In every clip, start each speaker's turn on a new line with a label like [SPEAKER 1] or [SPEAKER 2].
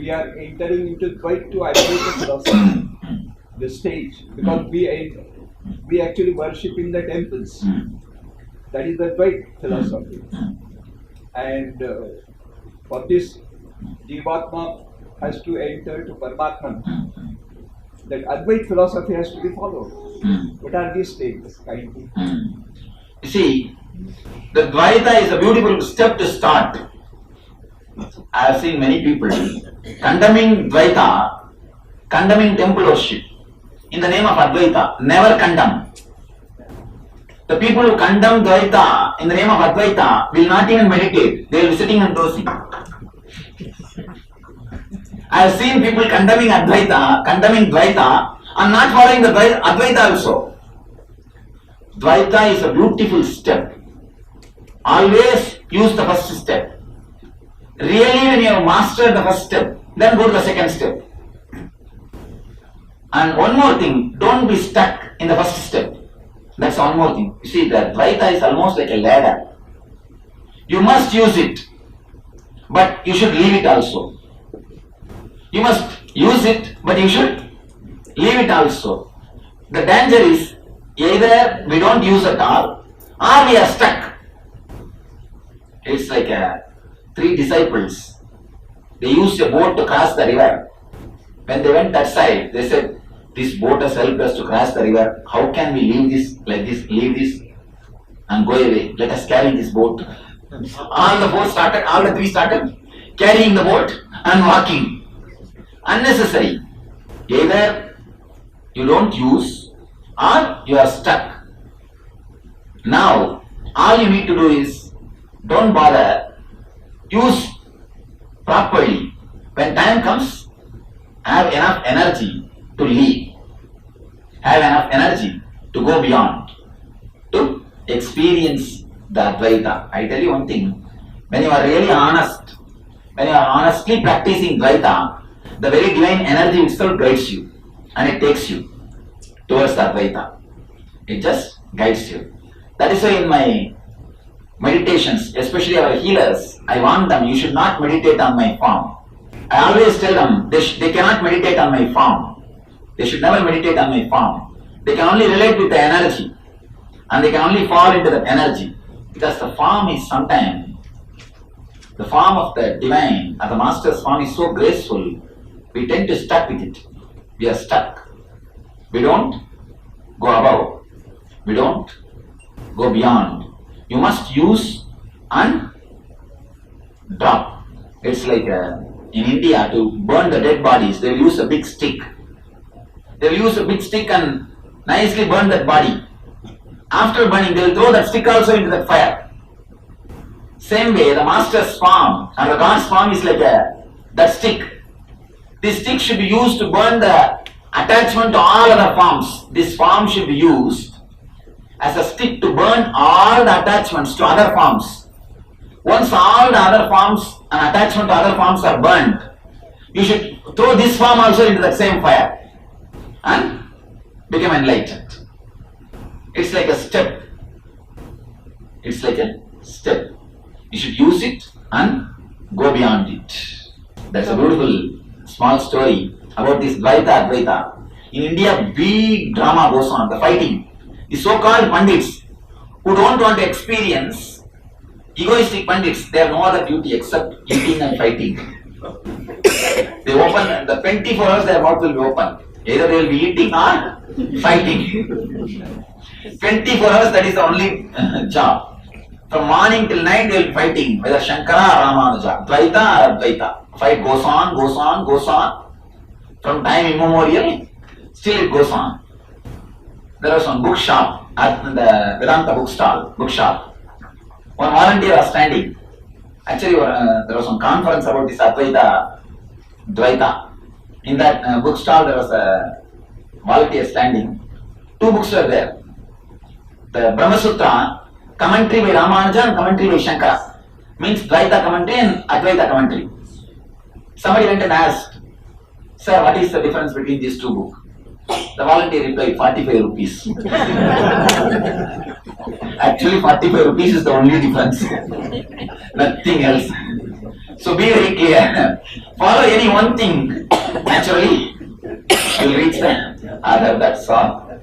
[SPEAKER 1] we are entering into Dvaita to Advaita philosophy, the stage, because we actually worship in the temples. That is the Dvaita philosophy. And for this, Jivatma has to enter to Paramatman. That Advaita philosophy has to be followed. What are these stages, kindly?
[SPEAKER 2] You see, the Dvaita is a beautiful step to start. I have seen many people condemning Dvaita, condemning temple worship in the name of Advaita. Never condemn. The people who condemn Dvaita in the name of Advaita will not even meditate. They will be sitting and dozing. I have seen people condemning Advaita, condemning Dvaita, and not following the Advaita also. Dvaita is a beautiful step. Always use the first step. Really, when you have mastered the first step, then go to the second step. And one more thing, don't be stuck in the first step. That's one more thing. You see, the Dvaita is almost like a ladder. You must use it, but you should leave it also. You must use it, but you should leave it also. The danger is either we don't use at all, or we are stuck. It's like three disciples. They used a boat to cross the river. When they went that side, they said, this boat has helped us to cross the river. How can we leave this like this, leave this and go away? Let us carry this boat. All the three started carrying the boat and walking. Unnecessary. Either you don't use or you are stuck. Now, all you need to do is don't bother. Use properly. When time comes, have enough energy to leave. Have enough energy to go beyond, to experience the Advaita. I tell you one thing, when you are really honest, when you are honestly practicing Dvaita, the very divine energy itself guides you and it takes you towards the Advaita. It just guides you. That is why in my meditations, especially our healers, I want them, you should not meditate on my form. I always tell them, they cannot meditate on my form. They should never meditate on my form. They can only relate with the energy. And they can only fall into that energy. Because the form is sometimes, the form of the divine, or the master's form is so graceful, we tend to stuck with it. We are stuck. We don't go above. We don't go beyond. You must use and drop. It's like in India, to burn the dead bodies, they will use a big stick. They will use a big stick and nicely burn that body. After burning, they will throw that stick also into that fire. Same way, the master's form and the God's form is like that stick. This stick should be used to burn the attachment to all other forms. This form should be used as a stick to burn all the attachments to other forms. Once all the other forms and attachment to other forms are burned, you should throw this form also into that same fire and become enlightened. It's like a step. It's like a step. You should use it and go beyond it. That's a beautiful small story about this Dvaita Advaita. In India, big drama goes on, the fighting. The so-called pandits who don't want to experience, egoistic pandits, they have no other duty except eating and fighting. They open, the 24 hours their mouth will be open. Either they will be eating or fighting. 24 hours, that is the only job. From morning till night they will be fighting, whether Shankara or Ramanuja, Dvaita or Advaita. Fight goes on, goes on, goes on. From time immemorial, still it goes on. There was one bookshop at the Vedanta bookshop. One volunteer was standing. Actually, there was some conference about this Advaita, Dvaita. In that bookstall, there was a volunteer standing. Two books were there. The Brahma Sutra, commentary by Ramanuja and commentary by Shankara. Means Dvaita commentary and Advaita commentary. Somebody went and asked, "Sir, what is the difference between these two books?" The volunteer replied, 45 rupees. Actually, 45 rupees is the only difference. Nothing else. So be very clear. Follow any one thing, naturally you'll reach the other. That's all.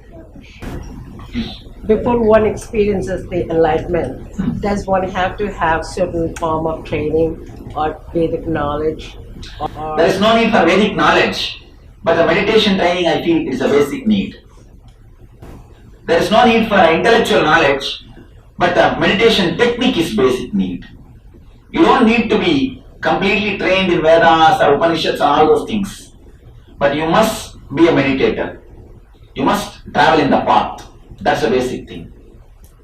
[SPEAKER 3] Before one experiences the enlightenment, does one have to have certain form of training or Vedic knowledge?
[SPEAKER 2] There is no need for Vedic knowledge, but the meditation training I feel is a basic need. There is no need for intellectual knowledge, but the meditation technique is basic need. You don't need to be completely trained in Vedas or Upanishads and all those things, but you must be a meditator. You must travel in the path. That's a basic thing.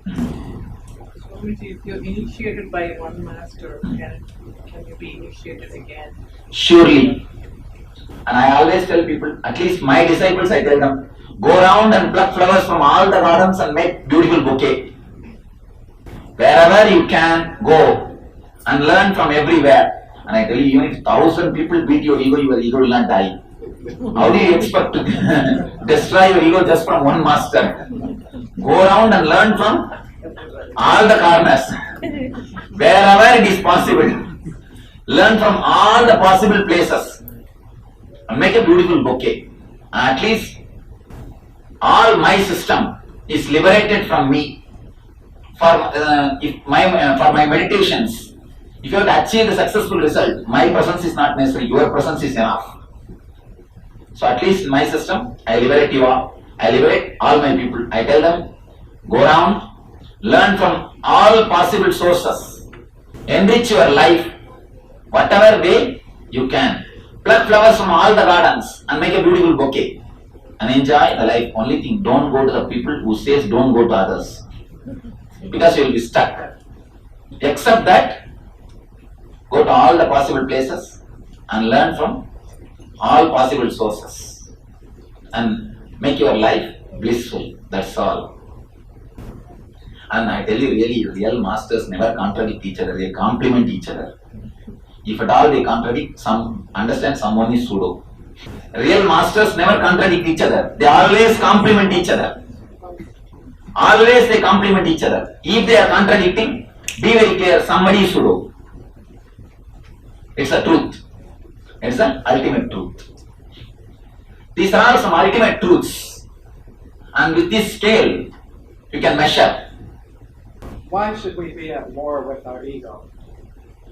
[SPEAKER 4] Swamiji, if you're initiated by one master, can you be initiated again?
[SPEAKER 2] Surely. And I always tell people, at least my disciples, I tell them, go around and pluck flowers from all the gardens and make beautiful bouquet. Wherever you can, go and learn from everywhere. And I tell you, even if 1,000 people beat your ego will not die. How do you expect to destroy your ego just from one master? Go around and learn from all the corners. Wherever it is possible. Learn from all the possible places. And make a beautiful bouquet. At least all my system is liberated from me. For my meditations, if you have to achieve the successful result, my presence is not necessary, your presence is enough. So at least in my system, I liberate you all. I liberate all my people. I tell them, go around, learn from all possible sources. Enrich your life, whatever way you can. Pluck flowers from all the gardens and make a beautiful bouquet. And enjoy the life. Only thing, don't go to the people who says don't go to others. Because you will be stuck. Except that, go to all the possible places and learn from all possible sources and make your life blissful. That's all. And I tell you, really, real masters never contradict each other, they complement each other. If at all they contradict, understand someone is pseudo. Real masters never contradict each other, they always complement each other. Always they complement each other. If they are contradicting, be very clear, somebody is pseudo. It's a truth. It's the ultimate truth. These are some ultimate truths. And with this scale, you can measure.
[SPEAKER 4] Why should we be at war with our ego?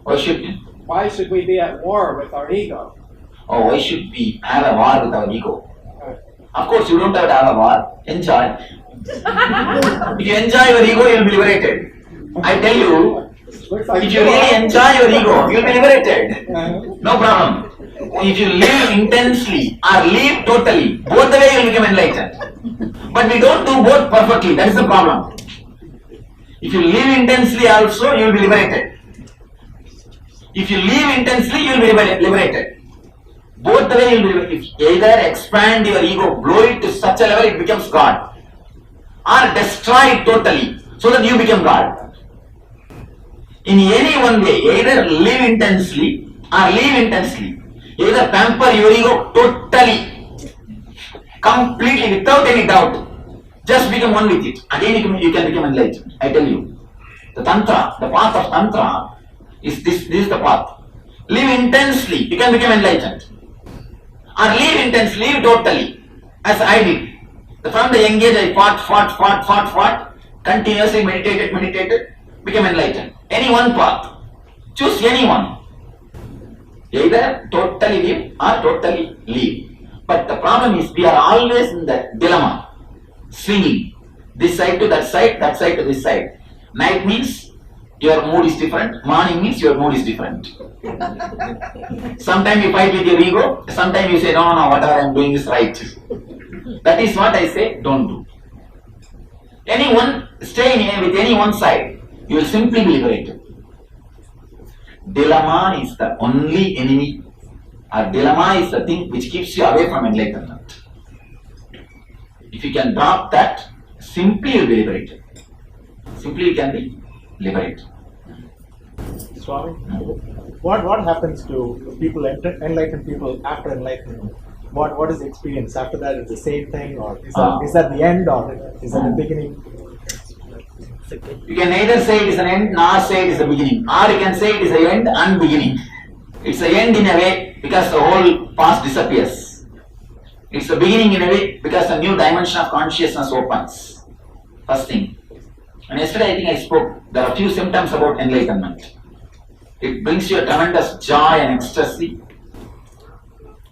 [SPEAKER 2] Why should we?
[SPEAKER 4] Why should we be at war with our ego?
[SPEAKER 2] Or why should we have a war with our ego? Of course, you don't have to have a war. Enjoy. If you enjoy your ego, you will be liberated. I tell you, if you really enjoy your ego, you will be liberated. No problem. If you live intensely or live totally, both the way you will become enlightened. But we don't do both perfectly, that is the problem. If you live intensely also, you will be liberated. If you live intensely, you will be liberated. Both the way you will be liberated. If either expand your ego, blow it to such a level it becomes God, or destroy it totally so that you become God. In any one way, either live intensely or live intensely. Either pamper your ego totally, completely, without any doubt. Just become one with it. Again you can become enlightened. I tell you. The Tantra, the path of Tantra is this is the path. Live intensely, you can become enlightened. Or live intensely, live totally, as I did. From the young age I fought, continuously meditated, became enlightened. Any one path. Choose any one. Either totally live or totally leave. But the problem is we are always in the dilemma. Swinging. This side to that side to this side. Night means your mood is different. Morning means your mood is different. Sometimes you fight with your ego. Sometimes you say, no, whatever I am doing is right. That is what I say, don't do. Anyone, stay with any one side, you will simply be liberated. Dilemma is the only enemy. A dilemma is the thing which keeps you away from enlightenment. If you can drop that, simply you will be liberated. Simply you can be liberated.
[SPEAKER 5] Swami, what happens to people, enlightened people after enlightenment? What is the experience after that? Is the same thing, or is that the end, or is that the beginning?
[SPEAKER 2] You can neither say it is an end nor say it is a beginning, or you can say it is an end and beginning. It's the end in a way because the whole past disappears. It's the beginning in a way because a new dimension of consciousness opens. First thing. And yesterday I think I spoke, there are a few symptoms about enlightenment. It brings you a tremendous joy and ecstasy,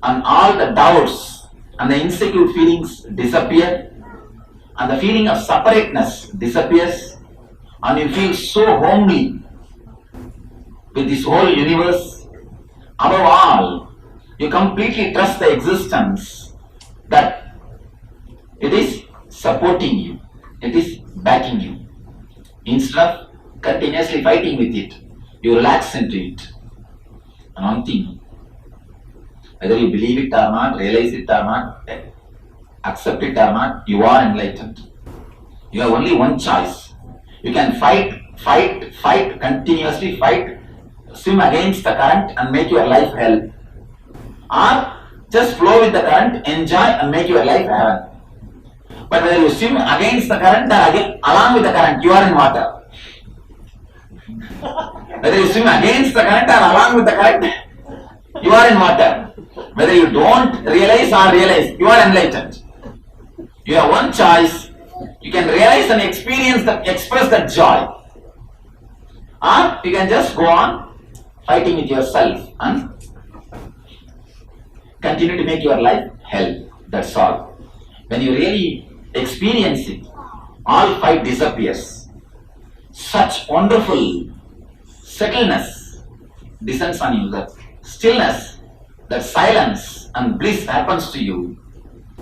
[SPEAKER 2] and all the doubts and the insecure feelings disappear, and the feeling of separateness disappears, and you feel so homely with this whole universe. Above all, you completely trust the existence that it is supporting you, it is backing you. Instead of continuously fighting with it, you relax into it. And one thing, whether you believe it or not, realize it or not, accept it or not, you are enlightened. You have only one choice. You can fight, continuously fight, swim against the current and make your life hell. Or just flow with the current, enjoy and make your life heaven. But whether you swim against the current or along with the current, you are in water. Whether you swim against the current or along with the current, you are in water. Whether you don't realize or realize, you are enlightened. You have one choice. You can realize and express that joy. Or you can just go on fighting with yourself and continue to make your life hell. That's all. When you really experience it, all fight disappears. Such wonderful settledness descends on you, that stillness, that silence and bliss happens to you.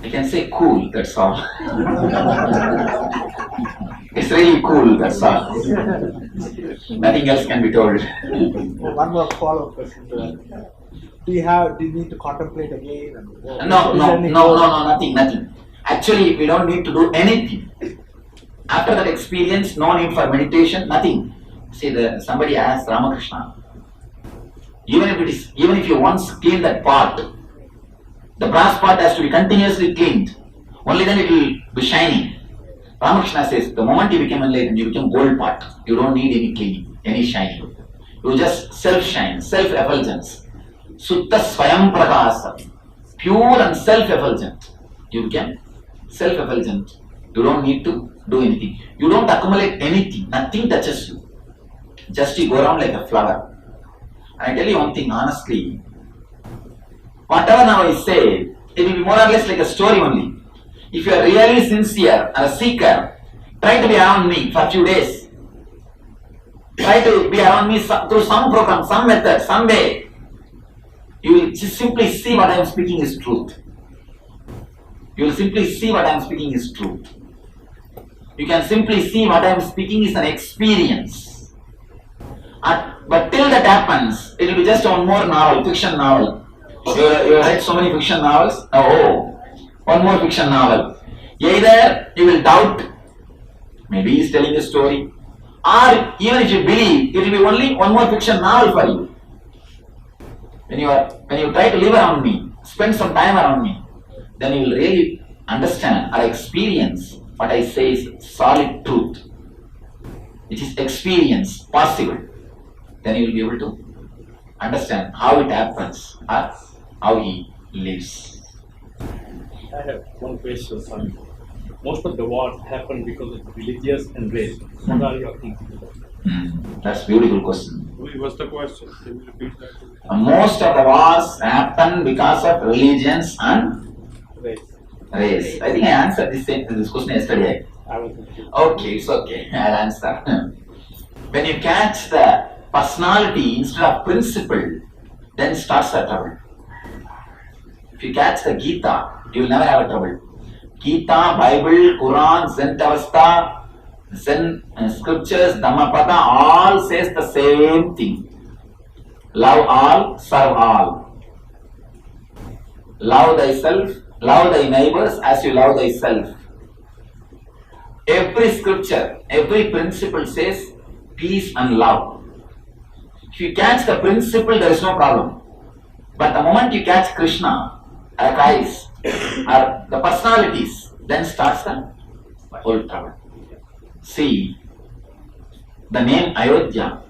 [SPEAKER 2] I can say cool, that's all. It's really cool, that's all. Nothing else can be told.
[SPEAKER 5] One more follow-up question to that. Do you need to contemplate again?
[SPEAKER 2] No, nothing. Actually, we don't need to do anything. After that experience, no need for meditation, nothing. See, somebody asked Ramakrishna, even if you once clean that pot, the brass pot has to be continuously cleaned. Only then it will be shining. Ramakrishna says, the moment you become enlightened, you become gold pot. You don't need any cleaning, any shining. You just self-shine, self-effulgence. Sutta Swayam Prakasa. Pure and self-effulgent. You become self-effulgent. You don't need to do anything. You don't accumulate anything. Nothing touches you. Just you go around like a flower. I tell you one thing honestly. Whatever now I say, it will be more or less like a story only. If you are really sincere and a seeker, try to be around me for a few days. Try to be around me through some program, some method, some way. You will just simply see what I am speaking is truth. You will simply see what I am speaking is truth. You can simply see what I am speaking is an experience. But till that happens, it will be just one more novel, fiction novel. You read so many fiction novels. One more fiction novel. Either you will doubt, maybe he is telling a story, or even if you believe, it will be only one more fiction novel for you. When you try to live around me, spend some time around me, then you will really understand or experience what I say is solid truth. It is experience, possible. Then you will be able to understand how it happens or how he lives.
[SPEAKER 6] I have one question, Swami. Most of the wars happen because of religious and race. What are your thinking about that?
[SPEAKER 2] That's a beautiful question.
[SPEAKER 7] What's the question? Can you repeat that?
[SPEAKER 2] Most of the wars happen because of religions and race. I think I answered this question yesterday. Okay, it's okay. I'll answer. When you catch the personality instead of principle, then starts the trouble. If you catch the Gita, you will never have a trouble. Gita, Bible, Quran, Zen Avastha, Zen scriptures, Dhammapada, all says the same thing. Love all, serve all. Love thyself, love thy neighbors as you love thyself. Every scripture, every principle says peace and love. If you catch the principle, there is no problem. But the moment you catch Krishna, or Christ, or the personalities, then starts the whole trouble. See, the name Ayodhya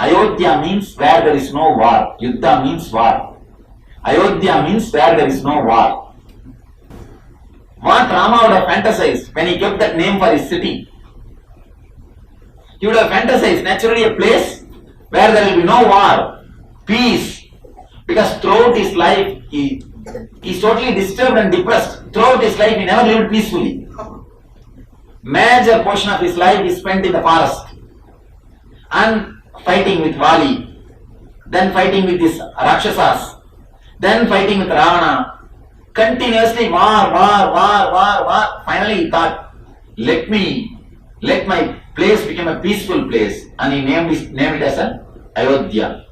[SPEAKER 2] Ayodhya means where there is no war. Yuddha means war. Ayodhya means where there is no war. What Rama would have fantasized when he kept that name for his city? He would have fantasized naturally a place where there will be no war, peace. Because throughout his life, he is totally disturbed and depressed. Throughout his life, he never lived peacefully. Major portion of his life is spent in the forest and fighting with Vali, then fighting with these Rakshasas, then fighting with Ravana. Continuously war. Finally he thought, let my place become a peaceful place, and he named it as an Ayodhya.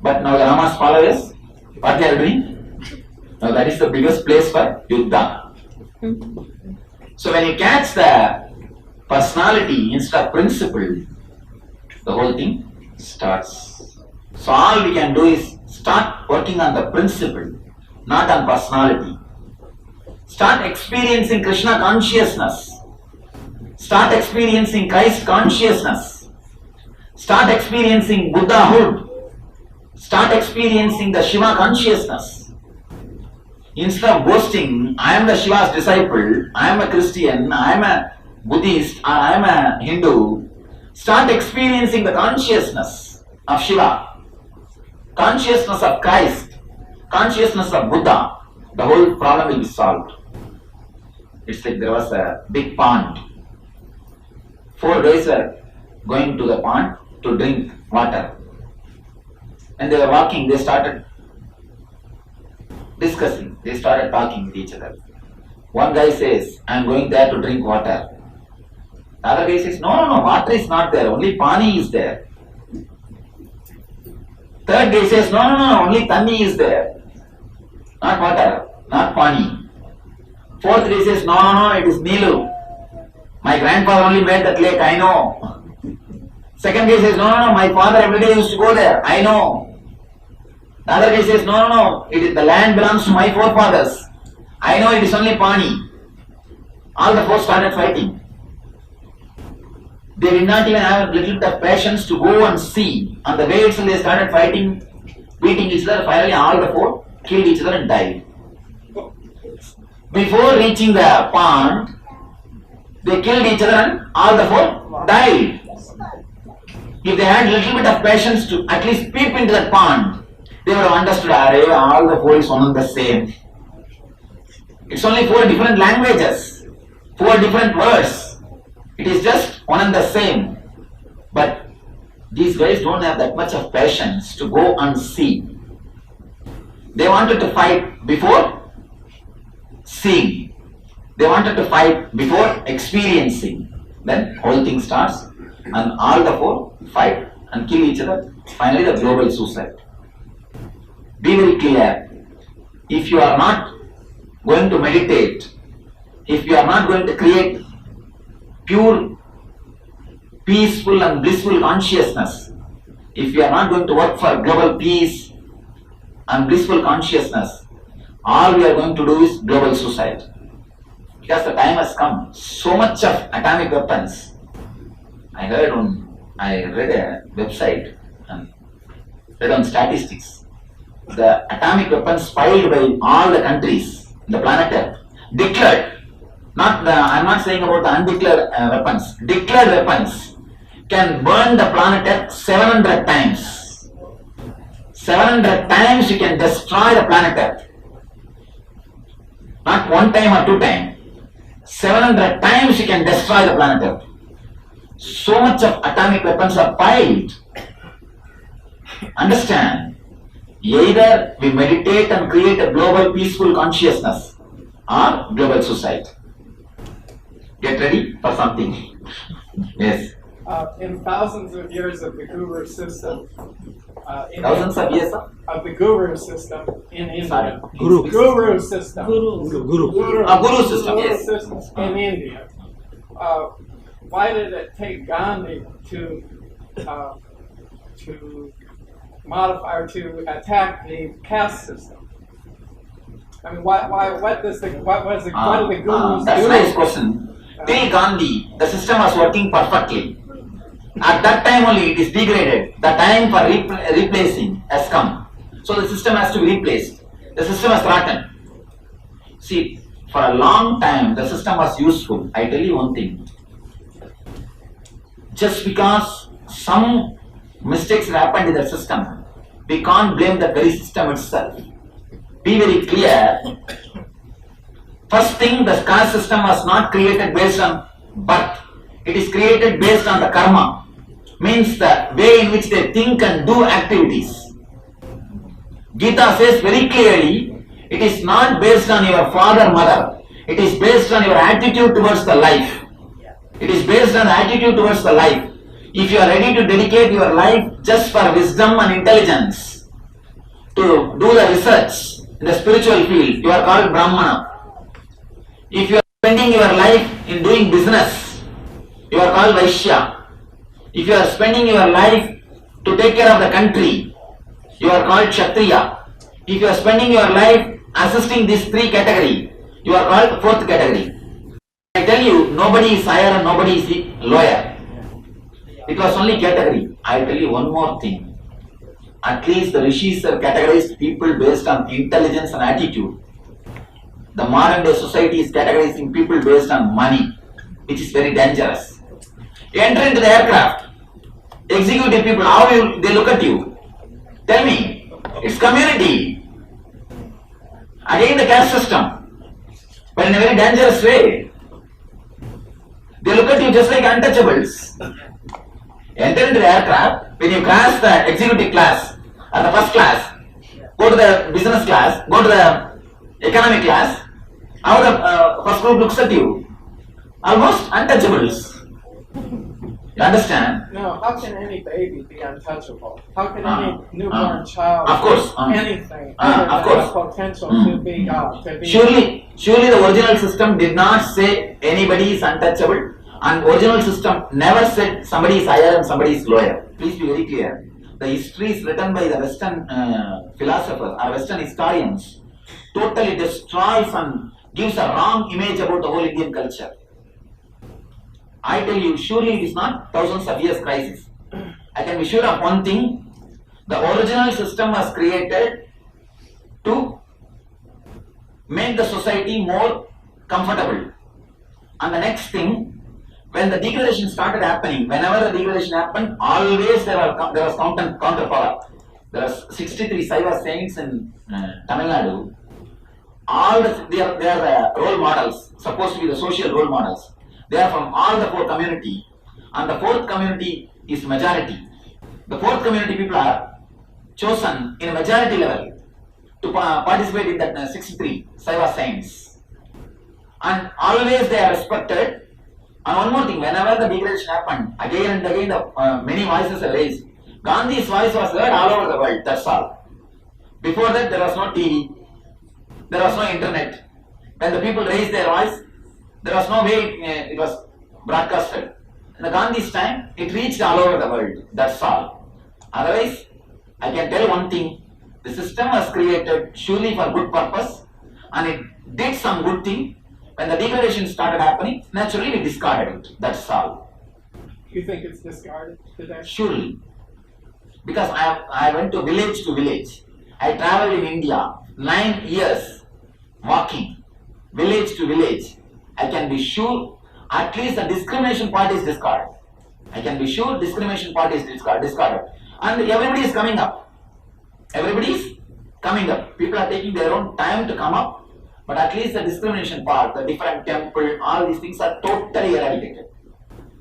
[SPEAKER 2] But now the Rama's followers, what they are doing? Now that is the biggest place for Yuddha. So when you catch the personality instead of principle, the whole thing starts. So all we can do is start working on the principle, not on personality. Start experiencing Krishna consciousness. Start experiencing Christ consciousness. Start experiencing Buddhahood. Start experiencing the Shiva consciousness. Instead of boasting, I am the Shiva's disciple, I am a Christian, I am a Buddhist, or I am a Hindu, start experiencing the consciousness of Shiva, consciousness of Christ, consciousness of Buddha. The whole problem will be solved. It's like there was a big pond. 4 guys were going to the pond to drink water. And they were walking, they started discussing, they started talking with each other. One guy says, I am going there to drink water. The other guy says, no, water is not there, only pani is there. Third guy says, no, only tanni is there. Not water, not pani. Fourth guy says, no, it is Nilu. My grandfather only made that lake, I know. Second guy says, no, my father every day used to go there, I know. The other guy says, no, the land belongs to my forefathers. I know it is only pani. All the 4 started fighting. They did not even have a little bit of patience to go and see. On the way itself they started fighting, beating each other. Finally all the 4 killed each other and died. Before reaching the pond, they killed each other and all the 4 died. If they had a little bit of patience to at least peep into that pond, they would have understood, all the 4 is one and the same. It's only 4 different languages, 4 different words. It is just one and the same. But these guys don't have that much of patience to go and see. They wanted to fight before seeing. They wanted to fight before experiencing. Then whole thing starts and all the 4 fight and kill each other. Finally the global suicide. Be very clear. If you are not going to meditate, if you are not going to create pure, peaceful and blissful consciousness, if you are not going to work for global peace and blissful consciousness, all we are going to do is global suicide. Because the time has come. So much of atomic weapons. I read a website and read on statistics. The atomic weapons filed by all the countries in the planet Earth, declared, I'm not saying about the undeclared weapons, declared weapons can burn the planet Earth 700 times. 700 times you can destroy the planet Earth. Not 1 time or 2 times. 700 times you can destroy the planet Earth. So much of atomic weapons are piled. Understand? Either we meditate and create a global peaceful consciousness or global suicide. Get ready for something. Yes.
[SPEAKER 8] In thousands of years of the Guru system,
[SPEAKER 2] Thousands of years
[SPEAKER 8] of the Guru system in India.
[SPEAKER 2] Sorry.
[SPEAKER 8] Guru system.
[SPEAKER 2] Guru system, yes.
[SPEAKER 8] systems in India. Why did it take Gandhi to modify or to attack the caste system? I mean, what did the Gurus
[SPEAKER 2] That's
[SPEAKER 8] do?
[SPEAKER 2] a nice question. Till Gandhi, the system was working perfectly. At that time only it is degraded. The time for replacing has come. So the system has to be replaced. The system has rotten. See, for a long time the system was useful. I tell you one thing. Just because some mistakes happened in the system, we can't blame the very system itself. Be very clear. First thing, the caste system was not created based on birth. It is created based on the karma. Means the way in which they think and do activities. Gita says very clearly, it is not based on your father, mother. It is based on your attitude towards the life. It is based on attitude towards the life. If you are ready to dedicate your life just for wisdom and intelligence, to do the research in the spiritual field, you are called Brahmana. If you are spending your life in doing business, you are called Vaishya. If you are spending your life to take care of the country, you are called Kshatriya. If you are spending your life assisting these three categories, you are called fourth category. I tell you, nobody is higher and nobody is lower. It was only category. I tell you one more thing. At least the rishis have categorized people based on intelligence and attitude. The modern day society is categorizing people based on money, which is very dangerous. You enter into the aircraft, executive people, how they look at you? Tell me, it's community. Again the caste system, but in a very dangerous way. They look at you just like untouchables. Enter into the aircraft, when you cross the executive class or the first class, go to the business class, go to the economic class, how the first group looks at you? Almost untouchables. You understand?
[SPEAKER 8] No, how can any baby be untouchable? How can any newborn child
[SPEAKER 2] of course,
[SPEAKER 8] do anything
[SPEAKER 2] of
[SPEAKER 8] other than
[SPEAKER 2] course.
[SPEAKER 8] the potential to be
[SPEAKER 2] Surely the original system did not say anybody is untouchable, and original system never said somebody is higher and somebody is lower. Please be very clear. The history is written by the Western philosophers or Western historians totally destroys and gives a wrong image about the whole Indian culture. I tell you, surely it is not thousands of years crisis. I can be sure of one thing. The original system was created to make the society more comfortable. And the next thing, when the degradation started happening, whenever the degradation happened, always there was counter power. There are 63 Saiva saints in Tamil Nadu. They are the role models, supposed to be the social role models. They are from all the four community, and the fourth community is majority. The fourth community people are chosen in a majority level to participate in that 63 Saiva saints, and always they are respected. And one more thing, whenever the degradation happened, again and again many voices are raised. Gandhi's voice was heard all over the world, that's all. Before that there was no TV, there was no internet. When the people raised their voice, there was no way it was broadcasted. In the Gandhi's time, it reached all over the world, that's all. Otherwise, I can tell one thing, the system was created surely for good purpose, and it did some good thing. When the degradation started happening, naturally we discarded it, that's all.
[SPEAKER 8] You think it's discarded today?
[SPEAKER 2] Surely. Because I went to village. I traveled in India 9 years walking village to village. I can be sure at least the discrimination part is discarded. I can be sure discrimination part is discarded. And everybody is coming up. Everybody is coming up. People are taking their own time to come up. But at least the discrimination part, the different temple, all these things are totally eradicated.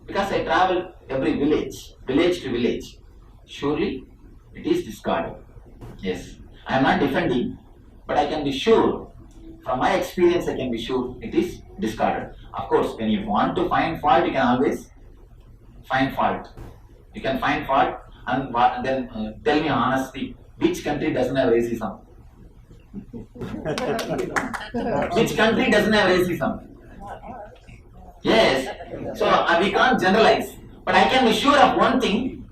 [SPEAKER 2] Because I travel every village to village. Surely it is discarded. Yes. I am not defending, but I can be sure, from my experience I can be sure it is discarded. Of course, when you want to find fault, you can always find fault. You can find fault and then tell me honestly, which country doesn't have racism? Which country doesn't have racism? Yes. So we can't generalize. But I can be sure of one thing,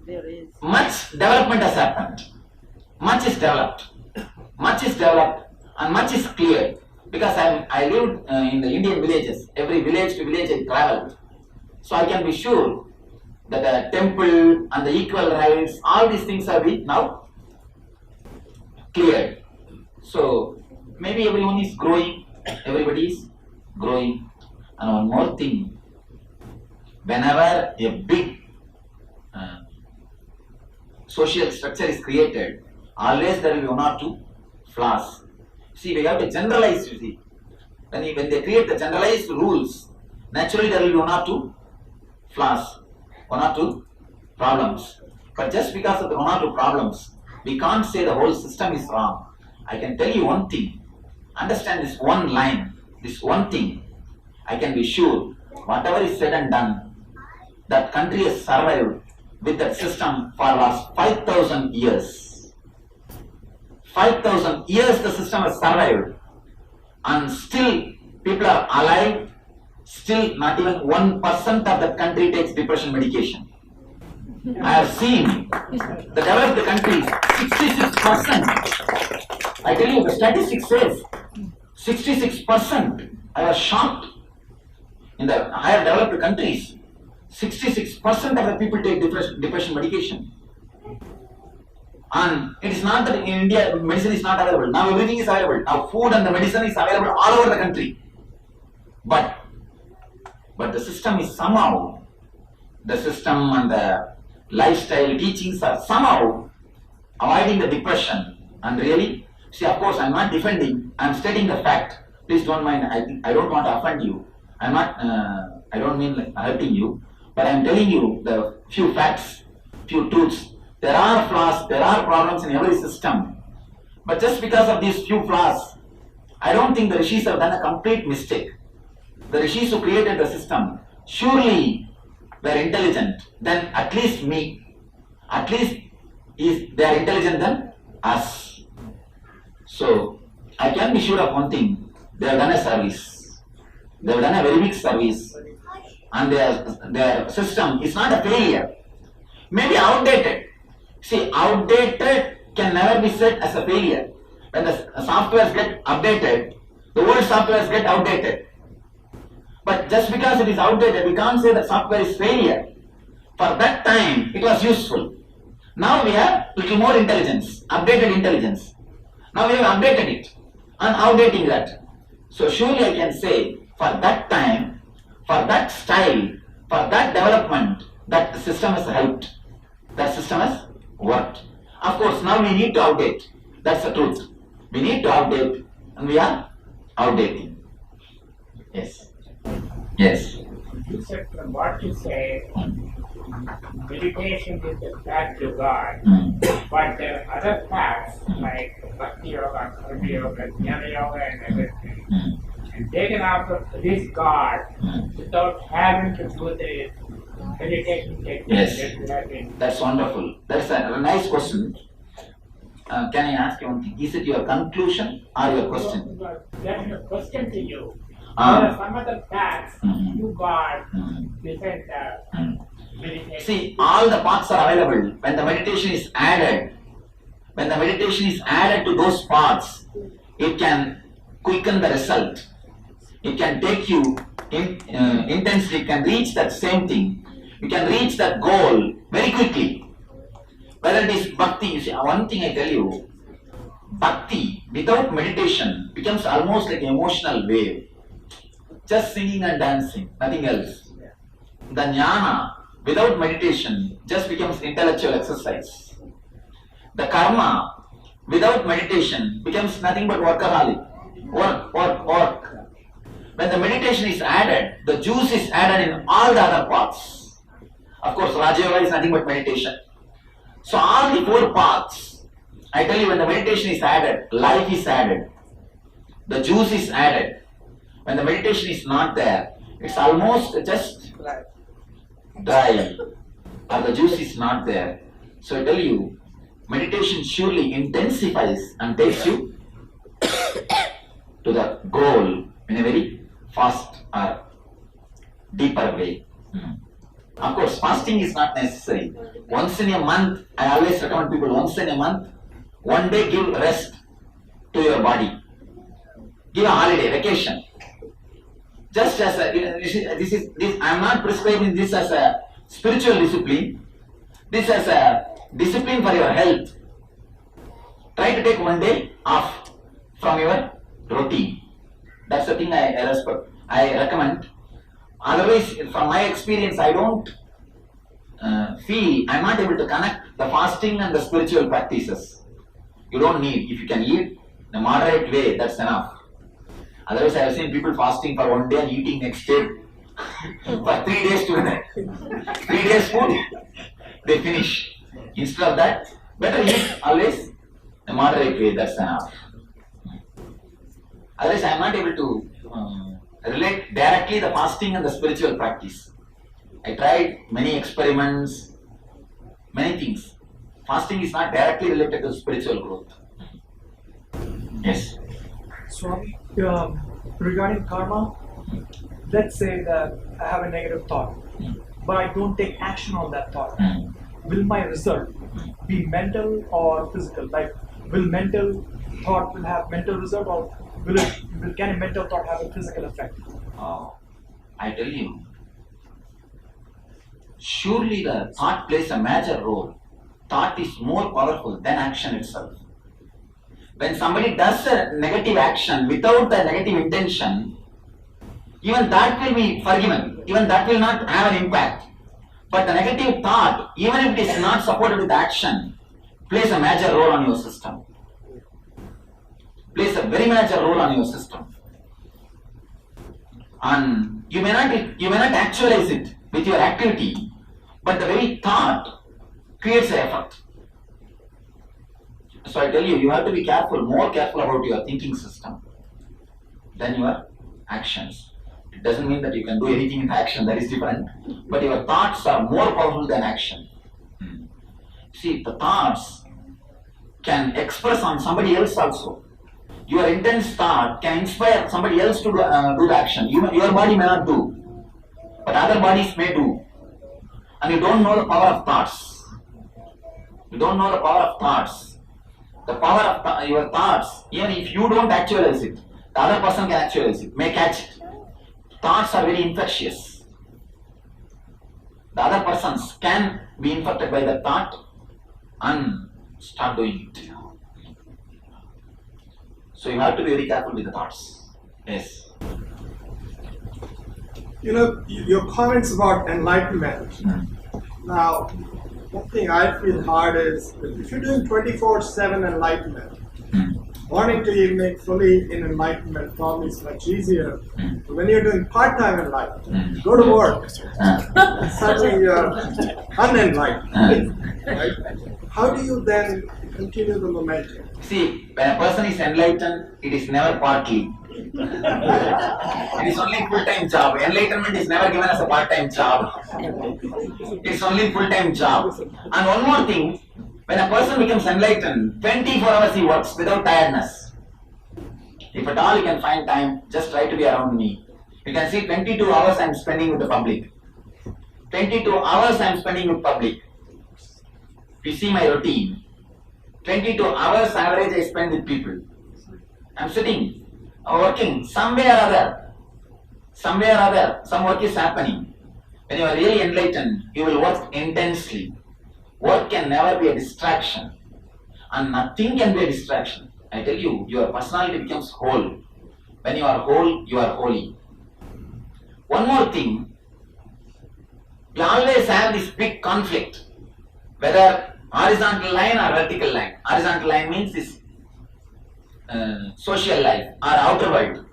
[SPEAKER 2] much development has happened. Much is developed. Much is developed and much is clear. Because I lived in the Indian villages. Every village to village I traveled. So I can be sure that a temple and the equal rights, all these things are being now cleared. So maybe everyone is growing, everybody is growing. And one more thing, whenever a big social structure is created, always there will be one or two flaws. See, we have to generalize, you see. When they create the generalized rules, naturally there will be one or two flaws, one or two problems. But just because of the one or two problems, we can't say the whole system is wrong. I can tell you one thing, understand this one line, this one thing, I can be sure, whatever is said and done, that country has survived with that system for last 5,000 years. 5,000 years the system has survived, and still people are alive, still not even 1% of the country takes depression medication. I have seen the developed countries, 66%. I tell you, the statistics says 66%. I was shocked. In the higher developed countries, 66% of the people take depression medication. And it is not that in India medicine is not available. Now everything is available. Now food and the medicine is available all over the country. But the system is somehow, the system and the lifestyle teachings are somehow avoiding the depression. And really, see, of course, I am not defending, I am stating the fact. Please don't mind, I don't want to offend you. I don't mean like hurting you, but I am telling you the few facts, few truths. There are flaws, there are problems in every system. But just because of these few flaws, I don't think the rishis have done a complete mistake. The rishis who created the system surely were intelligent. Then at least me, at least they are intelligent than us. So I can be sure of one thing, they have done a service. They have done a very big service, and their system is not a failure. Maybe outdated. See, outdated can never be said as a failure. When the softwares get updated, the old softwares get outdated. But just because it is outdated, we can't say that software is failure. For that time, it was useful. Now we have little more intelligence, updated intelligence. Now we have updated it and outdating that. So surely I can say, for that time, for that style, for that development, that the system has helped. That system has worked. Of course, now we need to update. That's the truth. We need to update, and we are outdating. Yes. Yes.
[SPEAKER 9] Except from what you say, meditation is the path to God, but there are other paths like Bhakti Yoga, Karma Yoga, Jnana Yoga, and everything. And they can also reach God without having to do the meditation technique.
[SPEAKER 2] Yes. That's wonderful. That's a nice question. Can I ask you one thing? Is it your conclusion or your question?
[SPEAKER 9] That's a question to you. There are some other paths to God besides meditation.
[SPEAKER 2] See, all the paths are available. When the meditation is added, to those paths, it can quicken the result. It can take you intensely, it can reach that same thing. You can reach that goal very quickly. Whether it is bhakti, you see, one thing I tell you, bhakti without meditation becomes almost like an emotional wave. Just singing and dancing, nothing else. The jnana without meditation just becomes intellectual exercise. The karma without meditation becomes nothing but workaholic. Work. When the meditation is added, the juice is added in all the other paths. Of course, Raja Yoga is nothing but meditation. So all the four paths, I tell you, when the meditation is added, life is added. The juice is added. When the meditation is not there, it's almost just dry, or the juice is not there. So I tell you, meditation surely intensifies and takes you to the goal in a very fast or deeper way. Of course, fasting is not necessary. Once in a month, I always recommend people, once in a month, one day give rest to your body. Give a holiday, vacation. Just as I am not prescribing this as a spiritual discipline, this as a discipline for your health. Try to take one day off from your routine. That's the thing I recommend. Otherwise, from my experience, I don't feel I'm not able to connect the fasting and the spiritual practices. You don't need. If you can eat in a moderate way, that's enough. Otherwise, I have seen people fasting for one day and eating next day for 3 days together. 3 days food, they finish. Instead of that, better eat always in a moderate way, that's enough. Otherwise, I am not able to relate directly the fasting and the spiritual practice. I tried many experiments, many things. Fasting is not directly related to spiritual growth. Yes.
[SPEAKER 10] Swami, regarding karma, let's say that I have a negative thought, but I don't take action on that thought. Will my result be mental or physical? Like, will mental thought will have mental result, or can a mental thought have a physical effect?
[SPEAKER 2] I tell you, surely the thought plays a major role. Thought is more powerful than action itself. When somebody does a negative action without the negative intention, even that will be forgiven, even that will not have an impact. But the negative thought, even if it is not supported with action, plays a major role on your system. Plays a very major role on your system. And you may not actualize it with your activity, but the very thought creates an effect. So I tell you, you have to be careful, more careful about your thinking system than your actions. It doesn't mean that you can do anything in action, that is different. But your thoughts are more powerful than action. See, the thoughts can express on somebody else also. Your intense thought can inspire somebody else to do the action. Your body may not do, but other bodies may do. And you don't know the power of thoughts. You don't know the power of thoughts. The power of your thoughts, even if you don't actualize it, the other person can actualize it, may catch it. Thoughts are very infectious. The other persons can be infected by the thought and start doing it. So you have to be very careful with the thoughts. Yes.
[SPEAKER 11] You know, your comments about enlightenment. Now, one thing I feel hard is that if you're doing 24/7 enlightenment, morning to evening, fully in enlightenment probably is much easier. But when you're doing part-time enlightenment, go to work, suddenly you're unenlightened. Right? How do you then continue the momentum?
[SPEAKER 2] See, when a person is enlightened, it is never partly. It is only full-time job. Enlightenment is never given as a part-time job. It is only full-time job. And one more thing, when a person becomes enlightened, 24 hours he works without tiredness. If at all you can find time, just try to be around me. You can see 22 hours I am spending with the public. 22 hours I am spending with public. You see my routine. 22 hours average I spend with people. I am sitting, working somewhere or other. Somewhere or other, some work is happening. When you are really enlightened, you will work intensely. Work can never be a distraction. And nothing can be a distraction. I tell you, your personality becomes whole. When you are whole, you are holy. One more thing, we always have this big conflict, whether horizontal line or vertical line. Horizontal line means this social life or outer world,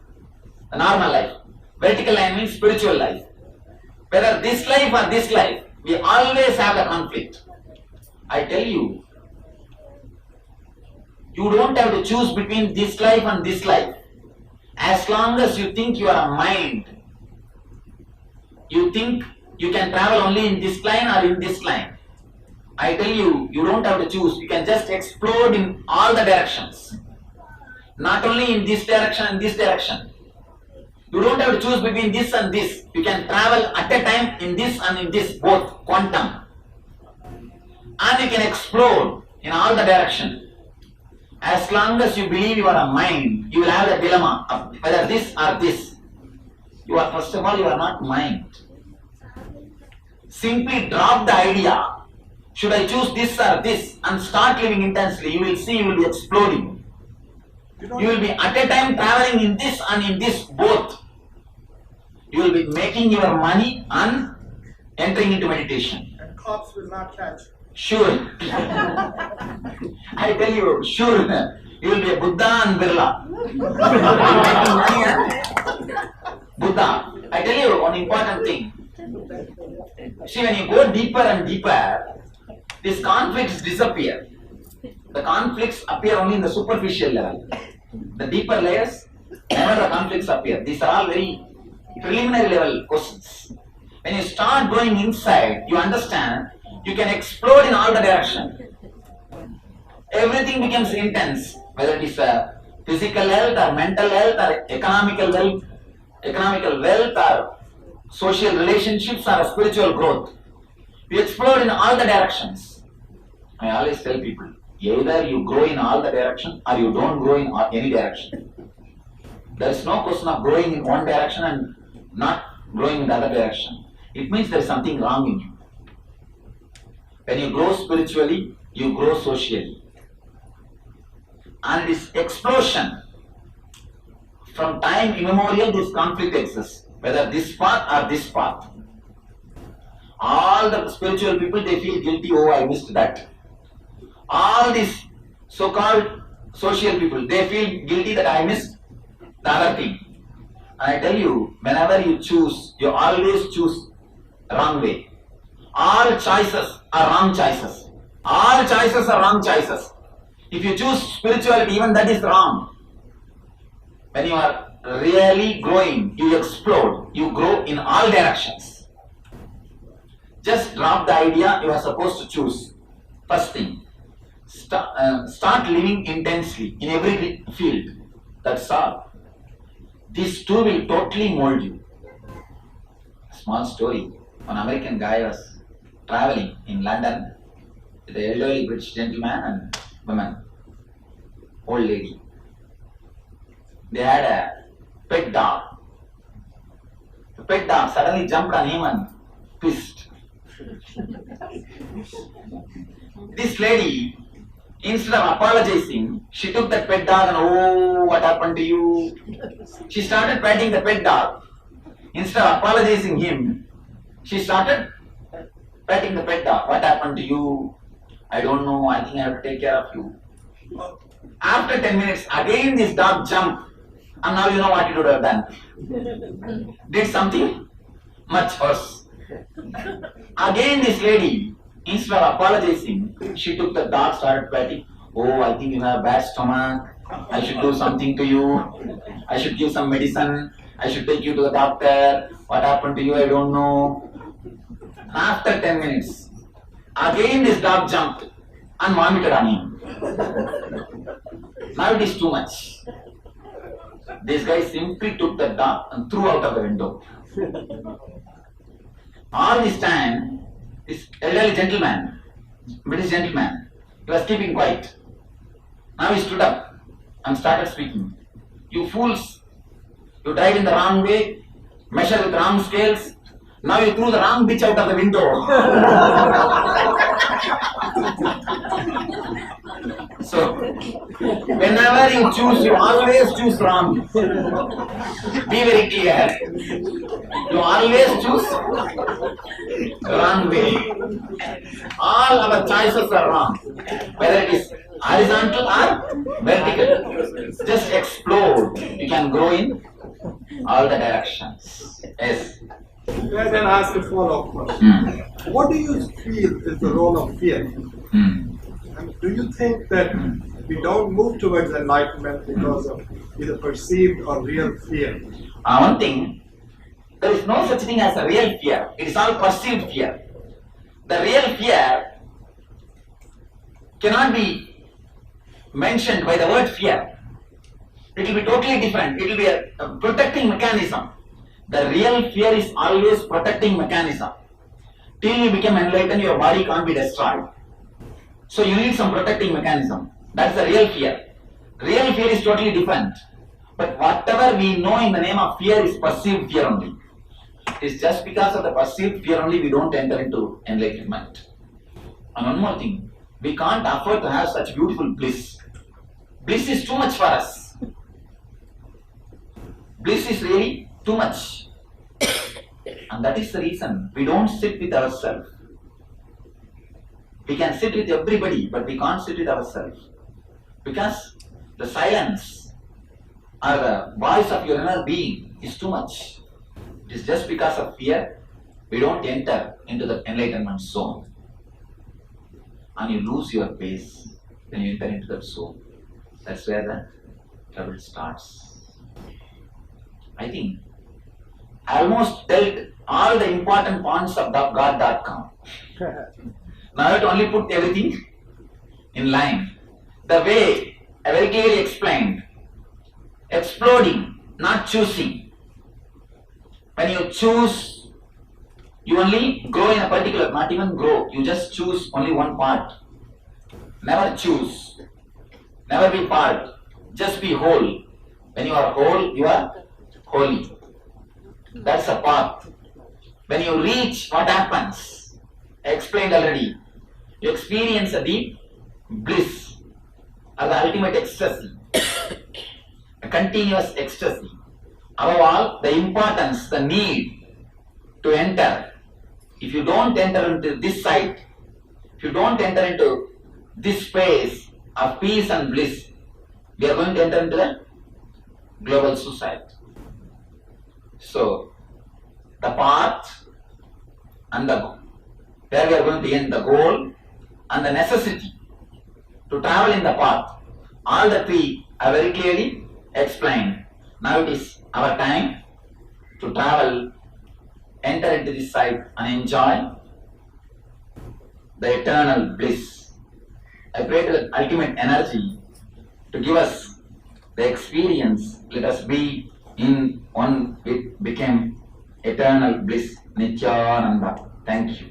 [SPEAKER 2] the normal life. Vertical line means spiritual life. Whether this life or this life, we always have a conflict. I tell you, you don't have to choose between this life and this life. As long as you think you are a mind, you think you can travel only in this line or in this line. I tell you, you don't have to choose. You can just explode in all the directions. Not only in this direction and this direction. You don't have to choose between this and this. You can travel at a time in this and in this, both quantum. And you can explode in all the directions. As long as you believe you are a mind, you will have the dilemma of whether this or this. You are, first of all, you are not mind. simply drop the idea, should I choose this or this, and start living intensely, you will see you will be exploding. You will be at a time traveling in this and in this both. You will be making your money and entering into meditation.
[SPEAKER 11] And cops will not catch you.
[SPEAKER 2] Sure. I tell you, sure. You will be a Buddha and Birla. Buddha. I tell you one important thing. See, when you go deeper and deeper, these conflicts disappear. The conflicts appear only in the superficial level. The deeper layers, never the conflicts appear. These are all very preliminary level questions. When you start going inside, you understand you can explode in all the directions. Everything becomes intense, whether it is physical health or mental health or economical wealth or social relationships or spiritual growth. You explode in all the directions. I always tell people, either you grow in all the directions or you don't grow in any direction. There is no question of growing in one direction and not growing in the other direction. It means there is something wrong in you. When you grow spiritually, you grow socially. And this explosion, from time immemorial, this conflict exists, whether this path or this path. All the spiritual people, they feel guilty, oh, I missed that. All these so-called social people, they feel guilty that I missed the other thing. And I tell you, whenever you choose, you always choose wrong way. All choices are wrong choices. All choices are wrong choices. If you choose spirituality, even that is wrong. When you are really growing, you explode. You grow in all directions. Just drop the idea you are supposed to choose. First thing, start living intensely in every field. That's all. These two will totally mold you. Small story. One American guy was traveling in London with an elderly British gentleman and woman, old lady. They had a pet dog. The pet dog suddenly jumped on him and pissed. This lady, instead of apologizing, she took that pet dog and, oh, what happened to you? She started petting the pet dog. Instead of apologizing him, she started petting the pet dog. What happened to you? I don't know. I think I have to take care of you. After 10 minutes, again this dog jumped. And now you know what you would have done. Did something much worse. Again this lady, instead of apologizing, she took the dog, started petting. Oh, I think you have bad stomach. I should do something to you. I should give some medicine. I should take you to the doctor. What happened to you? I don't know. After 10 minutes, again this dog jumped and vomited on him. Now it is too much. This guy simply took the dog and threw out of the window. All this time, this elderly gentleman, British gentleman, he was keeping quiet. Now he stood up and started speaking. You fools, you drive in the wrong way, measure with wrong scales. Now you threw the wrong bitch out of the window. So, whenever you choose, you always choose wrong. Be very clear. You always choose wrong way. All our choices are wrong. Whether it is horizontal or vertical. Just explode. You can grow in all the directions. Yes.
[SPEAKER 11] May I then ask a follow-up question? What do you feel is the role of fear? And do you think that we don't move towards enlightenment because of either perceived or real fear?
[SPEAKER 2] One thing, there is no such thing as a real fear. It is all perceived fear. The real fear cannot be mentioned by the word fear. It will be totally different. It will be a protecting mechanism. The real fear is always protecting mechanism. Till you become enlightened, your body can't be destroyed. So you need some protecting mechanism. That's the real fear. Real fear is totally different. But whatever we know in the name of fear is perceived fear only. It's just because of the perceived fear only we don't enter into enlightenment. And one more thing, we can't afford to have such beautiful bliss. Bliss is too much for us. Bliss is really too much. And that is the reason we don't sit with ourselves. We can sit with everybody, but we can't sit with ourselves. Because the silence or the voice of your inner being is too much. It is just because of fear we don't enter into the enlightenment zone. And you lose your pace when you enter into that zone. That's where the trouble starts. I think I almost dealt all the important points of God.com. Now I have to only put everything in line. The way I very clearly explained, exploding, not choosing. When you choose, you only grow in a particular, not even grow, you just choose only one part. Never choose, never be part, just be whole. When you are whole, you are holy. That's a path. When you reach, what happens? I explained already. You experience a deep bliss or the ultimate ecstasy, a continuous ecstasy. Above all, the importance, the need to enter. If you don't enter into this site, if you don't enter into this space of peace and bliss, we are going to enter into the global suicide. So, the path and the where we are going to end, the goal and the necessity to travel in the path, all the three are very clearly explained. Now it is our time to travel, enter into this site and enjoy the eternal bliss. I pray to the ultimate energy to give us the experience. Let us be in one with became eternal bliss, Nityananda. Thank you.